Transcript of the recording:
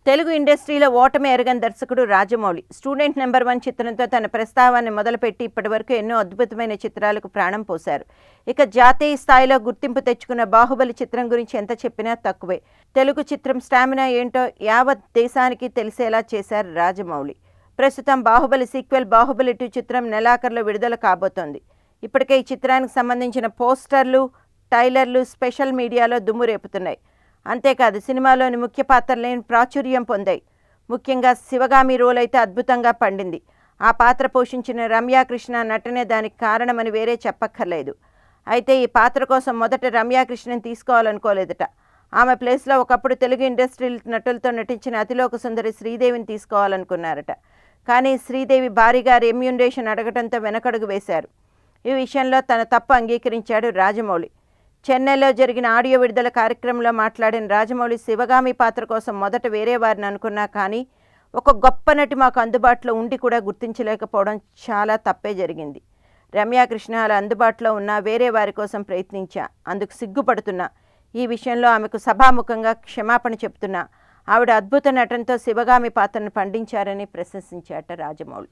తెలుగు ఇండస్ట్రీలో ఓటమి ఎరగని దర్శకుడు రాజమౌళి స్టూడెంట్ నెంబర్ 1 చిత్రంతో తన ప్రస్తావాన్ని మొదలుపెట్టి ఇప్పటివరకు ఎన్నో అద్భుతమైన చిత్రాలకు ప్రాణం పోశారు. ఇక జాతీయ స్థాయిలో గుర్తింపు తెచ్చుకున్న బాహుబలి చిత్రం గురించి ఎంత చెప్పినా తక్కువే. తెలుగు చిత్రం స్టామినా ఏంటో యావత్ దేశానికి తెలిసేలా చేశారు రాజమౌళి. ప్రస్తుతం బాహుబలి సీక్వెల్ బాహుబలి 2 చిత్రం నెలాఖరులో విడుదల కాబోతోంది. ఇప్పటికే ఈ చిత్రానికి సంబంధించిన పోస్టర్లు, ట్రైలర్లు స్పెషల్ మీడియాలో దుమ్ము రేపుతున్నాయి. అంతేకాదు సినిమాలోని ముఖ్య పాత్రలేని ప్రాచుర్యం పొందాయి. ముఖ్యంగా శివగామి రోల్ అయితే అద్భుతంగా పండింది. ఆ పాత్ర పోషించిన రమ్యాకృష్ణ నటనే దానికి కారణమని వేరే చెప్పక్కర్లేదు. అయితే ఈ పాత్ర కోసం మొదట రమ్యాకృష్ణని తీసుకోవాలనుకోలేదట. ఆమె ప్లేస్లో ఒకప్పుడు తెలుగు ఇండస్ట్రీ నటులతో నటించిన అతిలోక సుందరి శ్రీదేవిని తీసుకోవాలనుకున్నారట. కానీ శ్రీదేవి భారీగా రెమ్యూనరేషన్ అడగడంతో వెనకడుగు వేశారు. ఈ విషయంలో తన తప్పు అంగీకరించాడు రాజమౌళి. చెన్నైలో జరిగిన ఆడియో విడుదల కార్యక్రమంలో మాట్లాడిన రాజమౌళి శివగామి పాత్ర కోసం మొదట వేరే వారిని అనుకున్నా, కానీ ఒక గొప్ప నటి మాకు అందుబాటులో ఉండి కూడా గుర్తించలేకపోవడం చాలా తప్పే జరిగింది. రమ్యాకృష్ణ అలా అందుబాటులో ఉన్నా వేరే వారి కోసం ప్రయత్నించా, అందుకు సిగ్గుపడుతున్నా. ఈ విషయంలో ఆమెకు సభాముఖంగా క్షమాపణ చెప్తున్నా. ఆవిడ అద్భుత నటనతో శివగామి పాత్రను పండించారని ప్రశంసించాట రాజమౌళి.